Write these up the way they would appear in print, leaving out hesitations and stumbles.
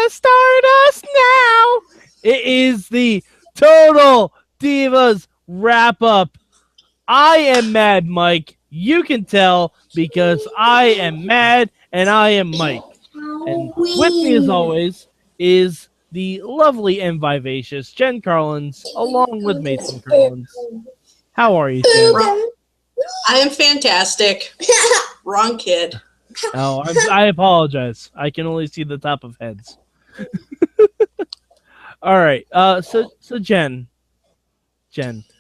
gonna start us now. It is the Total Divas wrap-up. I am mad, Mike. You can tell because I am mad and I am Mike. And with me, as always, is the lovely and vivacious Jen Carlins, along with Mason Carlins. How are you, Jen? I am fantastic. Wrong kid. Oh, I apologize. I can only see the top of heads. All right. So Jen.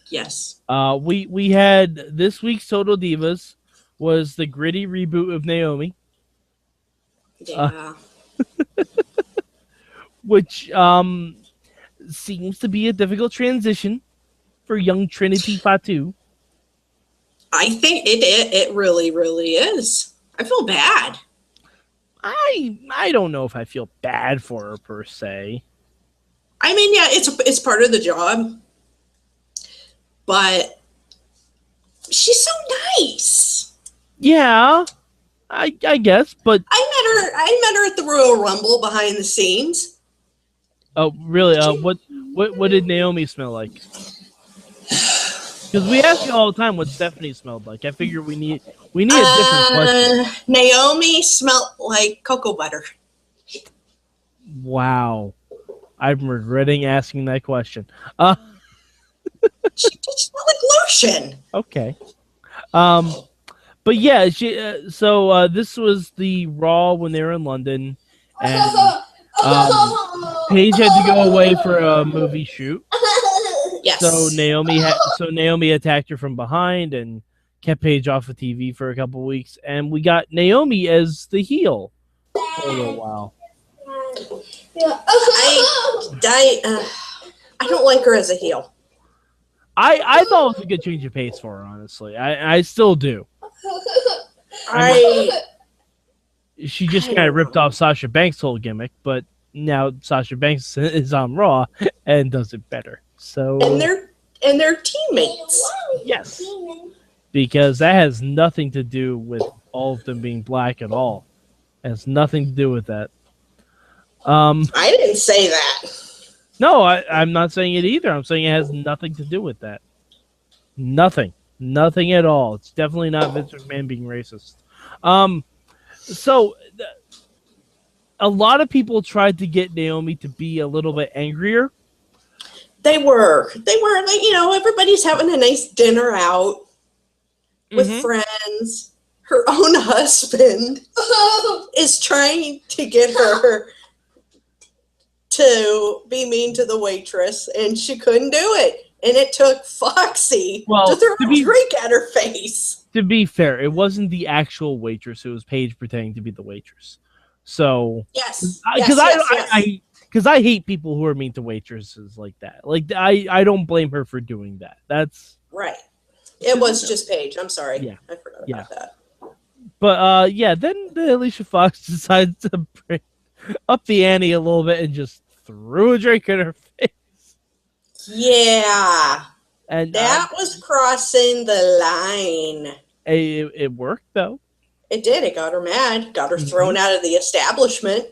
Yes. We had this week's Total Divas was the gritty reboot of Naomi. Yeah. Which seems to be a difficult transition for young Trinity Fatu. I think it really, really is. I feel bad. I don't know if I feel bad for her per se. I mean, yeah, it's part of the job. But she's so nice. Yeah, I guess, but I met her at the Royal Rumble behind the scenes. Oh, really? What did Naomi smell like? Because we ask you all the time what Stephanie smelled like. I figure we need a different question. Naomi smelled like cocoa butter. Wow, I'm regretting asking that question. She smelled like lotion. Okay. But yeah, so this was the Raw when they were in London, and Paige had to go away for a movie shoot. Yes. So Naomi attacked her from behind and kept Paige off of TV for a couple weeks, and we got Naomi as the heel for a little while. I don't like her as a heel. I thought it was a good change of pace for her, honestly. I still do. She just kind of ripped off Sasha Banks' whole gimmick, but now Sasha Banks is on Raw and does it better. So and they're teammates. Yes, because that has nothing to do with all of them being black at all. It has nothing to do with that. I didn't say that. No, I'm not saying it either. I'm saying it has nothing to do with that. Nothing at all. It's definitely not Vince McMahon being racist. So a lot of people tried to get Naomi to be a little bit angrier. They were like, everybody's having a nice dinner out with friends. Her own husband is trying to get her to be mean to the waitress, and she couldn't do it. And it took Foxy to throw a drink at her face. To be fair, it wasn't the actual waitress. It was Paige pretending to be the waitress. So yes, because I hate people who are mean to waitresses like that. Like I don't blame her for doing that. That's right. It was just Paige. I'm sorry. Yeah. I forgot about that. But then the Alicia Fox decided to bring up the ante a little bit and just threw a drink in her face. Yeah. And that was crossing the line. It worked though. It did. It got her mad. Got her thrown out of the establishment.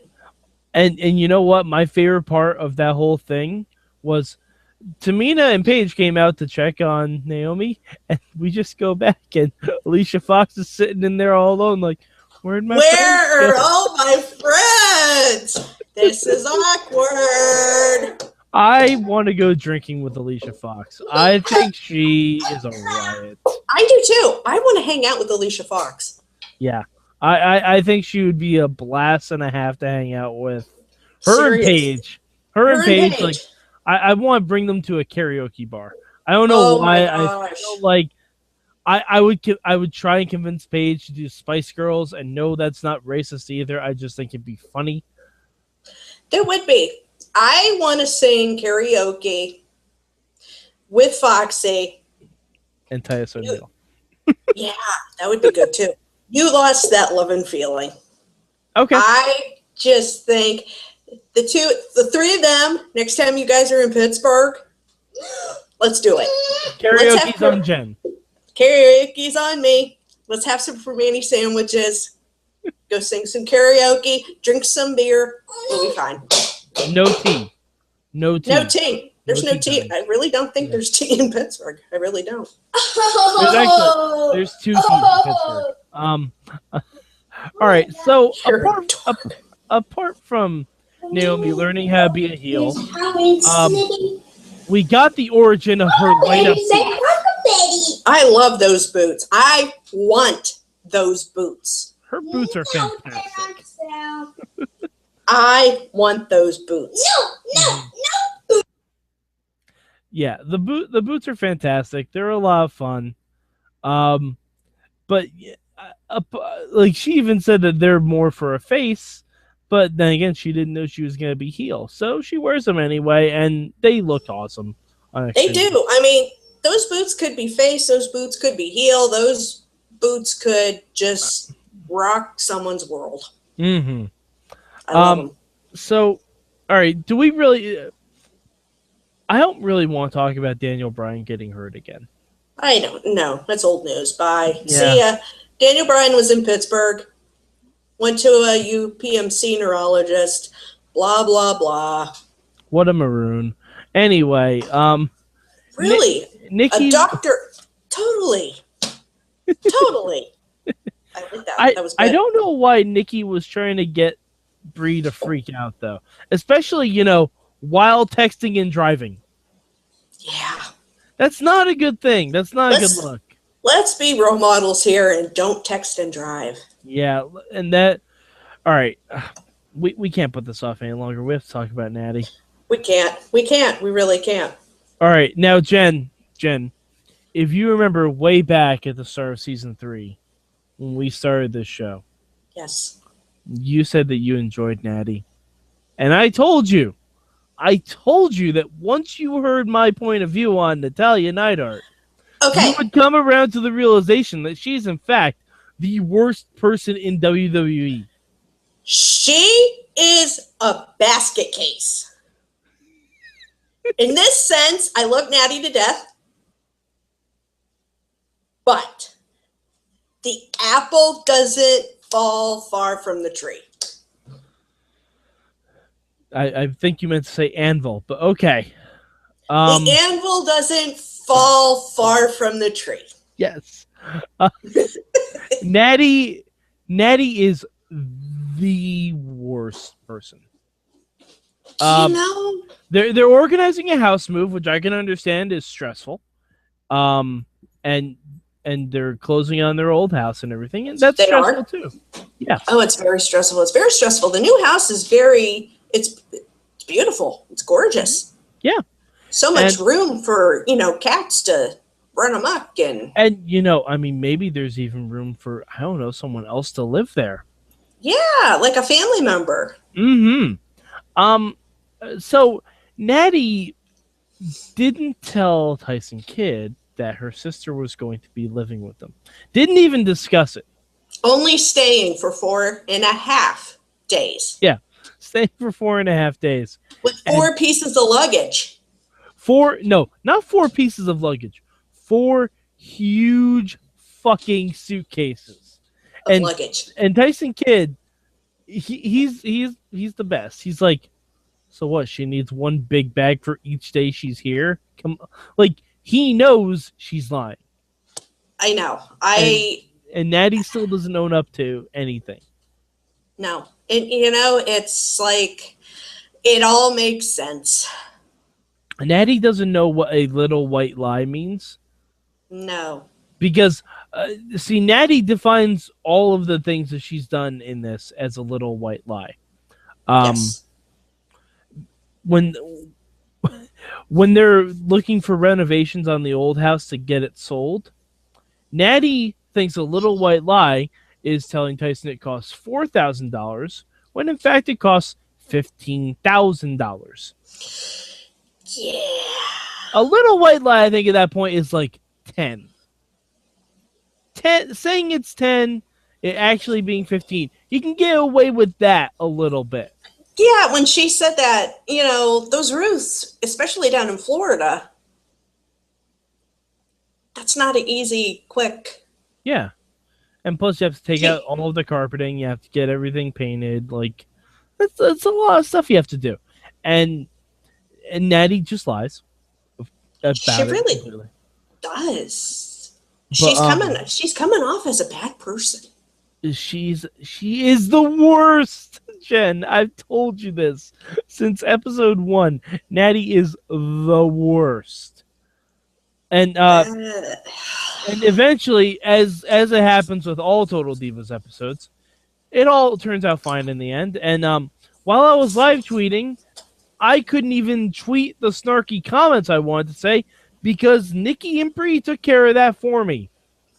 And you know what? My favorite part of that whole thing was Tamina and Paige came out to check on Naomi, and we just go back, and Alicia Fox is sitting in there all alone, like, where are all my friends? This is awkward. I want to go drinking with Alicia Fox. I think she is a riot. I do too. I want to hang out with Alicia Fox. Yeah. I think she would be a blast and a half to hang out with. Her and Paige. Her and Paige, like, I want to bring them to a karaoke bar. I don't know why. I feel like I would try and convince Paige to do Spice Girls, and no, that's not racist either. I just think it'd be funny. There would be. I want to sing karaoke with Foxy and Tyus O'Neill. Yeah, that would be good too. You lost that love and feeling. Okay. I just think the three of them, next time you guys are in Pittsburgh, let's do it. Karaoke's on Jen. Karaoke's on me. Let's have some Fermani sandwiches. Go sing some karaoke, drink some beer. We'll be fine. No tea. No tea. No tea. There's no tea. time. I really don't think there's tea in Pittsburgh. I really don't. There's 2 teas in Pittsburgh. All right. So apart from Naomi learning how to be a heel, we got the origin of her lineup. I love those boots. I want those boots. Her boots are fantastic. I want those boots. No. Yeah, the boots are fantastic. They're a lot of fun. But like she even said that they're more for a face, but then again, she didn't know she was going to be heel, so she wears them anyway, and they look awesome. They do. I mean, those boots could be face. Those boots could be heel. Those boots could just rock someone's world. Mm-hmm. I love them. So, all right, do we really? I don't really want to talk about Daniel Bryan getting hurt again. I don't know. That's old news. Bye. Yeah. See ya. Daniel Bryan was in Pittsburgh. Went to a UPMC neurologist. Blah blah blah. What a maroon. Anyway, really, Nikki, a doctor. Totally. I like that. That was good. I don't know why Nikki was trying to get Brie to freak out though, especially while texting and driving. Yeah, that's not a good thing. That's not a good look. Let's be role models here and don't text and drive. Yeah, and that. All right, we can't put this off any longer. We have to talk about Natty. We can't. We really can't. All right, now Jen, if you remember way back at the start of season 3, when we started this show, yes, you said that you enjoyed Natty, and I told you that once you heard my point of view on Natalya Neidhart, you would come around to the realization that she's in fact the worst person in WWE. She is a basket case. In this sense, I love Natty to death, but the apple doesn't fall far from the tree. I think you meant to say anvil, but okay. The anvil doesn't fall far from the tree. Yes. Natty is the worst person. They're organizing a house move, which I can understand is stressful. And they're closing on their old house and everything, and that's stressful too. Yeah. Oh, it's very stressful. It's very stressful. The new house is it's beautiful. It's gorgeous. Yeah. So much room for, cats to run amok and I mean, maybe there's even room for, I don't know, someone else to live there. Yeah, like a family member. Mm-hmm. So Natty didn't tell Tyson Kidd that her sister was going to be living with them. Didn't even discuss it. Only staying for 4.5 days. Yeah, staying for 4.5 days. With 4 pieces of luggage. Not 4 pieces of luggage. 4 huge fucking suitcases. Of luggage. And Tyson Kidd, he's the best. He's like, so what? She needs 1 big bag for each day she's here? He knows she's lying. I know. And Natty still doesn't own up to anything. No. And, it's like, it all makes sense. Natty doesn't know what a little white lie means. No. Because, Natty defines all of the things that she's done in this as a little white lie. Yes. When they're looking for renovations on the old house to get it sold, Natty thinks a little white lie is telling Tyson it costs $4,000 when in fact it costs $15,000. Yeah. A little white lie, I think at that point is like 10. Saying it's 10, it actually being 15. You can get away with that a little bit. Yeah, when she said that, those roofs, especially down in Florida, that's not an easy, quick. Yeah. And plus you have to take out all of the carpeting. You have to get everything painted. Like, it's a lot of stuff you have to do. and Natty just lies about She it really completely. does. But, she's coming off as a bad person. she is the worst, Jen. I've told you this since episode 1. Natty is the worst. And eventually, as it happens with all Total Divas episodes, it all turns out fine in the end. And while I was live tweeting, I couldn't even tweet the snarky comments I wanted to say because Nikki and Bree took care of that for me.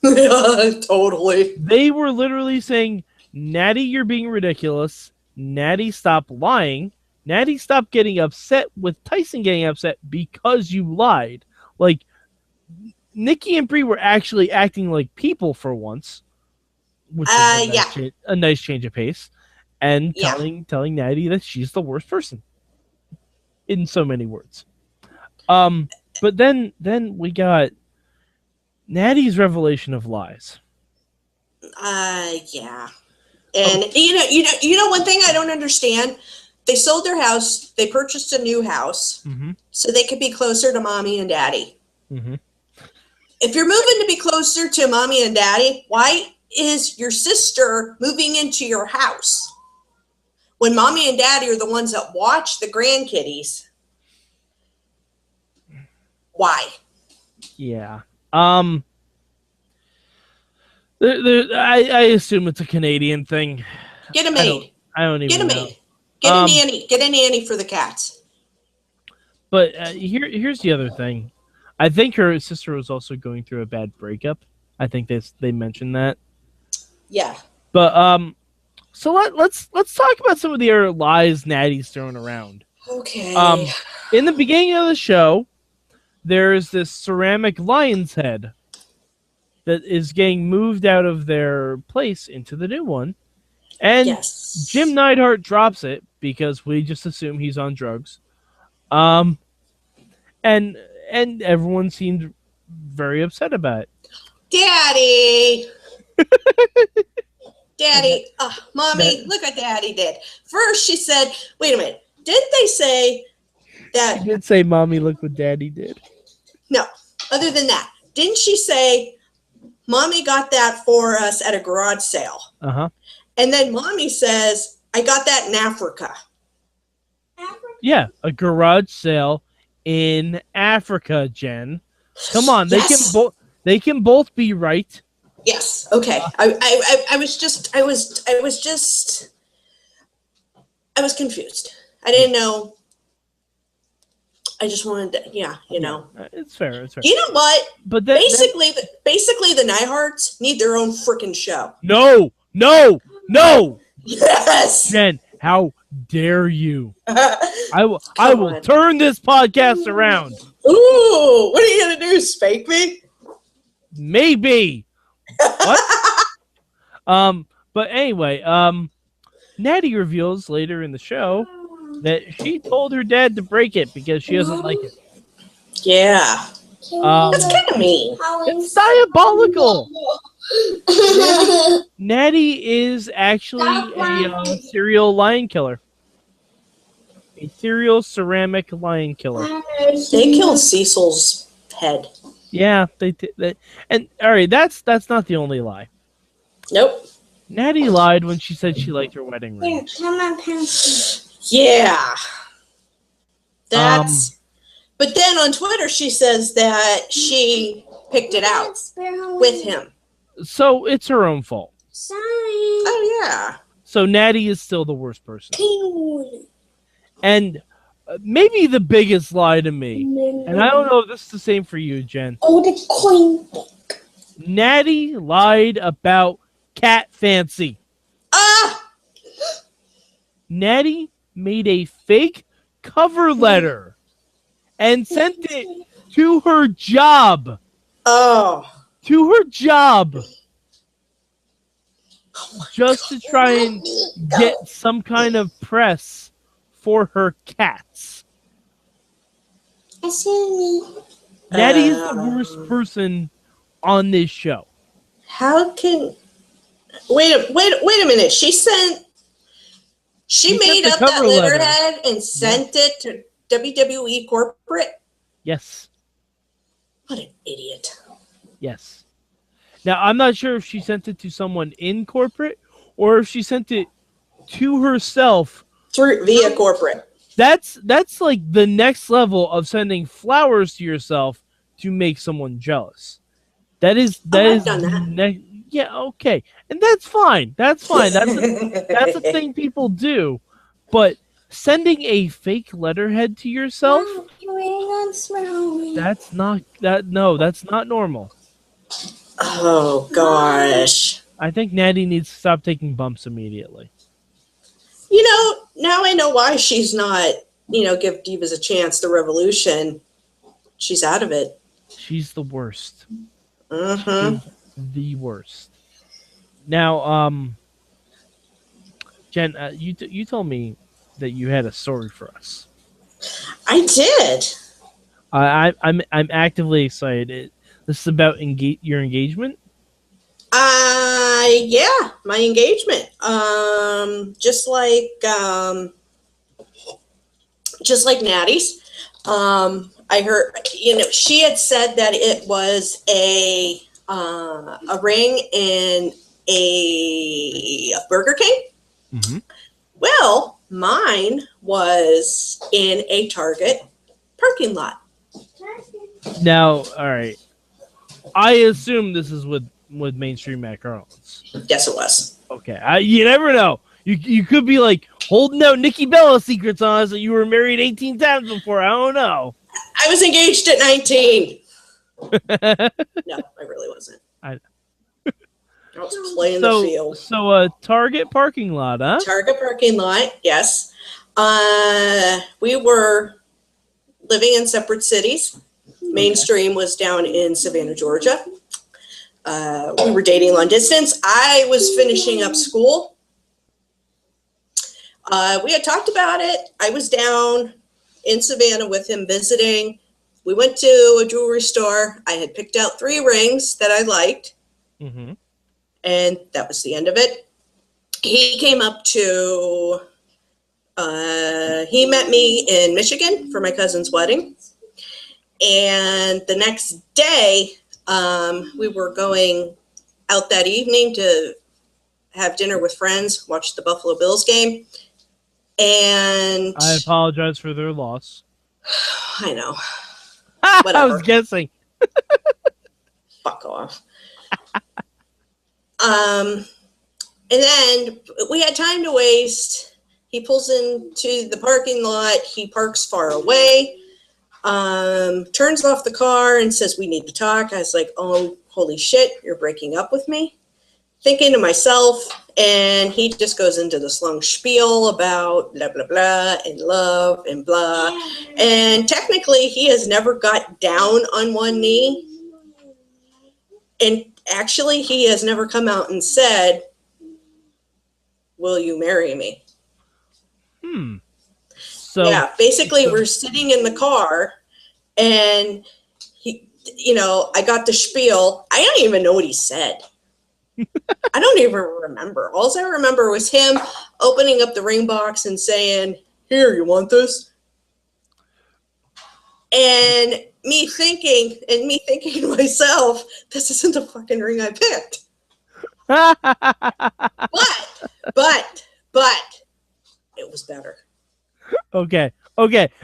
Totally. They were literally saying, Natty, you're being ridiculous. Natty, stop lying. Natty, stop getting upset with Tyson getting upset because you lied. Like, Nikki and Bree were actually acting like people for once, which is a nice change of pace, and telling Natty that she's the worst person in so many words. But then we got Natty's revelation of lies. Yeah. And you know one thing I don't understand. They sold their house. They purchased a new house so they could be closer to mommy and daddy. Mm-hmm. If you're moving to be closer to mommy and daddy, why is your sister moving into your house when mommy and daddy are the ones that watch the grandkiddies? Why? Yeah. I assume it's a Canadian thing. Get a maid. I don't even know. Get a nanny. Get a nanny for the cats. But here's the other thing. I think her sister was also going through a bad breakup. I think they mentioned that. Yeah. But so let's talk about some of the other lies Natty's throwing around. Okay. In the beginning of the show, there's this ceramic lion's head that is getting moved out of their place into the new one. And Jim Neidhart drops it because we just assume he's on drugs. And everyone seemed very upset about it. Daddy! Daddy! Mommy, look what Daddy did. First she said, wait a minute, didn't they say that... She did say, Mommy, look what Daddy did. No, other than that, didn't she say, Mommy got that for us at a garage sale? Uh-huh. And then Mommy says, I got that in Africa. Yeah, a garage sale in Africa, Jen. Come on, they can both be right. Yes. Okay. I was confused. I didn't know. I just wanted to, you know. It's fair. You know what? But basically, the Neiharts need their own freaking show. No. Yes. Jen, how dare you? I will turn this podcast around. Ooh, what are you gonna do? Spank me? Maybe. What? But anyway, Natty reveals later in the show that she told her dad to break it because she doesn't like it. Yeah. That's kind of mean. It's diabolical. Natty is actually a serial lion killer. A serial ceramic lion killer. They killed Cecil's head. Yeah, they and all right, that's not the only lie. Nope. Natty lied when she said she liked her wedding ring. Yeah. But then on Twitter she says that she picked it out with him. So it's her own fault. Sorry. Oh yeah. So Natty is still the worst person. And maybe the biggest lie to me, and I don't know if this is the same for you, Jen. Oh, the coin book. Natty lied about Cat Fancy. Natty made a fake cover letter and sent it to her job. Oh. To her job. Just to try and get some kind of press for her cats. Natty is the worst person on this show. How can... Wait a minute. She sent She made up that letterhead and sent it to WWE corporate? Yes. What an idiot. Yes. Now, I'm not sure if she sent it to someone in corporate or if she sent it to herself via corporate. That's like the next level of sending flowers to yourself to make someone jealous. I've done that. Yeah, okay. And that's fine. That's fine. That's a thing people do. But sending a fake letterhead to yourself, that's not normal. Oh gosh. I think Natty needs to stop taking bumps immediately. Now I know why she's not, give Divas a chance, the Revolution. She's out of it. She's the worst. Mm-hmm. She's the worst. Now, Jen, you told me that you had a story for us. I did. I'm actively excited. This is about your engagement. Yeah, my engagement. Just like Natty's. I heard, she had said that it was a ring in a Burger King. Mm-hmm. Well, mine was in a Target parking lot. Now, all right. I assume this is with mainstream Matt Carlins. Yes, it was. Okay, you never know. You could be like holding out Nikki Bella secrets on us that you were married 18 times before. I don't know. I was engaged at 19. No, I really wasn't. I was playing the field. So a Target parking lot, huh? Target parking lot, yes. We were living in separate cities. Mainstream was down in Savannah, Georgia. We were dating long distance. I was finishing up school. We had talked about it. I was down in Savannah with him visiting. We went to a jewelry store. I had picked out 3 rings that I liked. Mm-hmm. And that was the end of it. He came up to, he met me in Michigan for my cousin's wedding. And the next day, we were going out that evening to have dinner with friends, watch the Buffalo Bills game. And I apologize for their loss. I know. I was guessing. Fuck off. And then we had time to waste. He pulls into the parking lot. He parks far away. Turns off the car and says, "We need to talk." I was like, "Oh, holy shit, you're breaking up with me?" Thinking to myself, and he just goes into this long spiel about blah, blah, blah, and love and blah. And technically, he has never got down on one knee. And actually, he has never come out and said, "Will you marry me?" So yeah, basically, we're sitting in the car, and he, I got the spiel. I don't even know what he said. I don't even remember. All I remember was him opening up the ring box and saying, "Here, you want this?" And me thinking to myself, this isn't the fucking ring I picked. But it was better. Okay.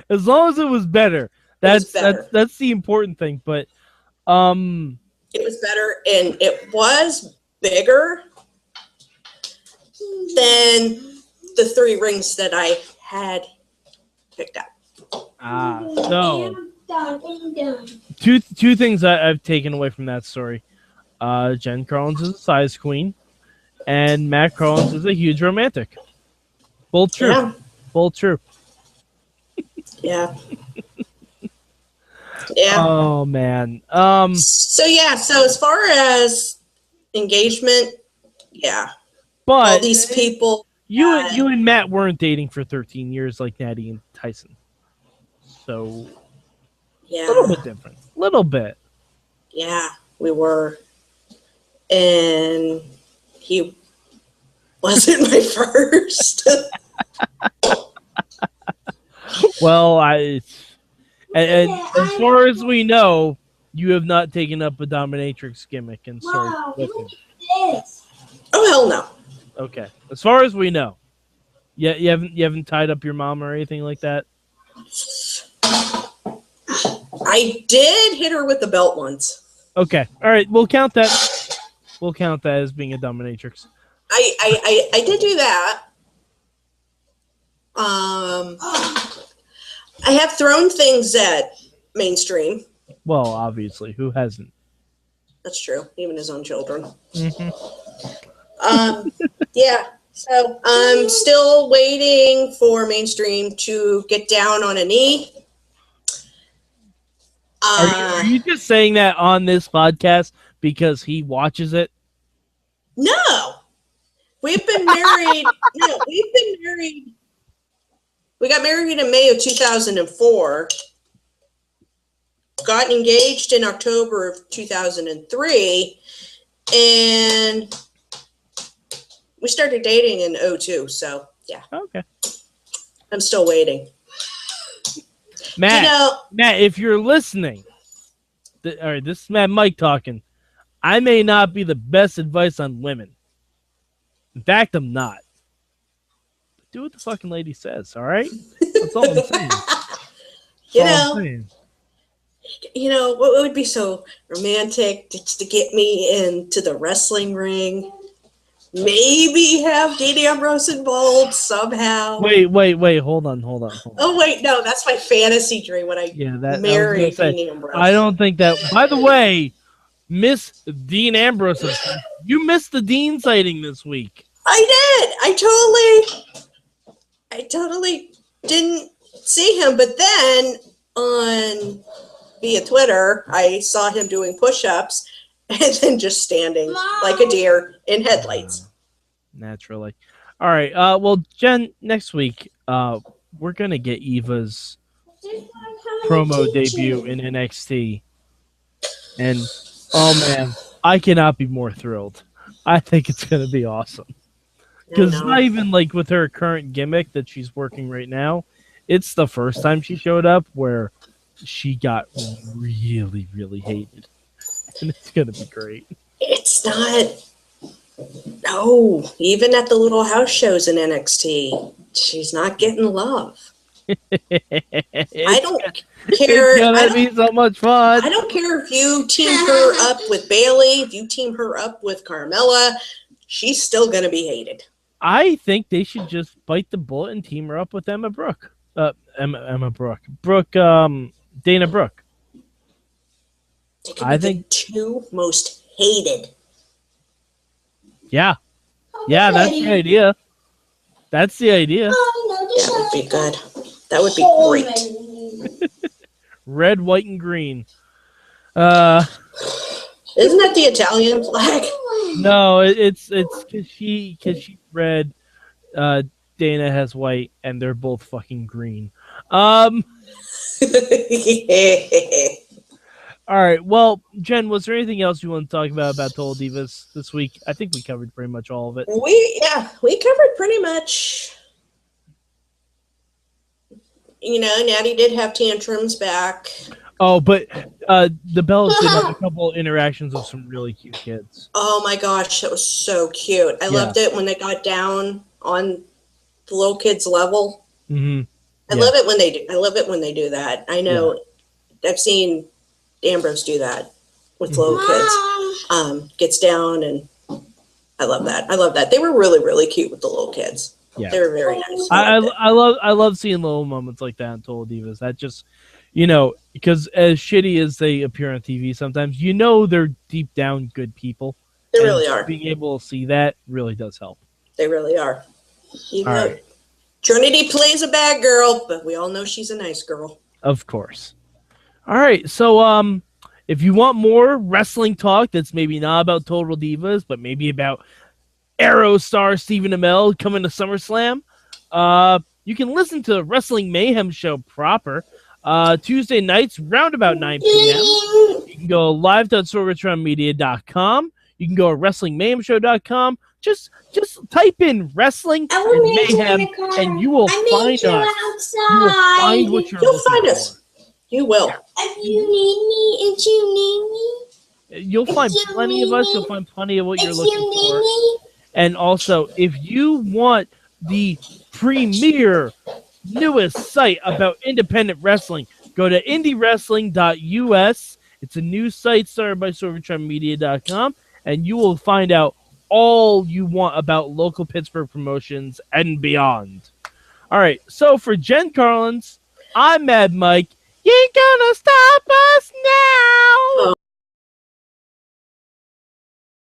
As long as it was better, that's the important thing. But it was better, and it was bigger than the 3 rings that I had picked up. So two things I've taken away from that story. Jen Carlins is a size queen, and Matt Carlins is a huge romantic. Both true. Yeah. Both true. Yeah. Yeah. Oh man. So as far as engagement, yeah. But all these people, you and Matt weren't dating for 13 years like Natty and Tyson. So yeah, a little bit different. Little bit. Yeah, we were. And he wasn't my first. Well, and as far as we know, you have not taken up a dominatrix gimmick and started whipping. Oh hell no. Okay, as far as we know, you haven't tied up your mom or anything like that. I did hit her with the belt once. Okay, all right, we'll count that. We'll count that as being a dominatrix. I did do that. I have thrown things at mainstream. Well, obviously, who hasn't? That's true. Even his own children. Mm-hmm. Yeah. So I'm still waiting for mainstream to get down on a knee. Are you just saying that on this podcast because he watches it? No. We've been married. We got married in May of 2004. Got engaged in October of 2003. And we started dating in 2002. So, yeah. Okay. I'm still waiting. Matt, if you're listening, all right, this is Matt Mike talking. I may not be the best advice on women. In fact, I'm not. Do what the fucking lady says, all right? That's all I'm saying. You know, what would be so romantic to get me into the wrestling ring? Maybe have Dean Ambrose involved somehow. Wait, hold on. Oh, wait, no, that's my fantasy dream when I marry Dean Ambrose. I don't think that. By the way, Miss Dean Ambrose, you missed the Dean sighting this week. I did. I totally didn't see him, but then via Twitter, I saw him doing push-ups and then just standing like a deer in headlights. Naturally. All right. Well, Jen, next week, we're going to get Eva's promo debut in NXT. And, oh, man, I cannot be more thrilled. I think it's going to be awesome. Because it's not even like with her current gimmick that she's working right now. It's the first time she showed up where she got really, really hated. And it's going to be great. It's not. No, even at the little house shows in NXT, she's not getting love. I don't care. It's going to be so much fun. I don't care if you team her up with Bayley, if you team her up with Carmella, she's still going to be hated. I think they should just bite the bullet and team her up with Dana Brooke. Dana Brooke. I think the two most hated. Yeah, that's the idea. That would be good. That would be great. Red, white, and green. Isn't that the Italian flag? No, it's because she red. Dana has white, and they're both fucking green. All right. Well, Jen, was there anything else you want to talk about Total Divas this week? I think we covered pretty much all of it. We covered pretty much. You know, Natty did have tantrums back. Oh, but the Bellas did have a couple interactions with some really cute kids. Oh my gosh, that was so cute. I loved it when they got down on the little kids' level. Mm-hmm. I love it when they do. I love it when they do that. I know I've seen Ambrose do that with little kids. Gets down, and I love that. They were really, really cute with the little kids. Yeah. They were very nice. I love seeing little moments like that in Total Divas. That just, because as shitty as they appear on TV sometimes, they're deep down good people. They really are. Being able to see that really does help. They really are. Right. Trinity plays a bad girl, but we all know she's a nice girl. Of course. All right. So, if you want more wrestling talk that's maybe not about Total Divas, but maybe about Arrow star Stephen Amell coming to SummerSlam, you can listen to the Wrestling Mayhem show proper Tuesday nights round about 9 p.m. You can go live.sorgatronmedia.com. You can go to WrestlingMayhemShow.com. Just type in wrestling and mayhem, and you will find us. You will find what you're looking find for. us. You will. If you need me, if you need me, You'll find plenty of us. You'll find plenty of what you're looking for. And also, if you want the premier, newest site about independent wrestling, go to indiewrestling.us. It's a new site started by SorgatronMedia.com, and you will find out all you want about local Pittsburgh promotions and beyond. All right, so for Jen Carlins, I'm Mad Mike. You ain't gonna stop us now!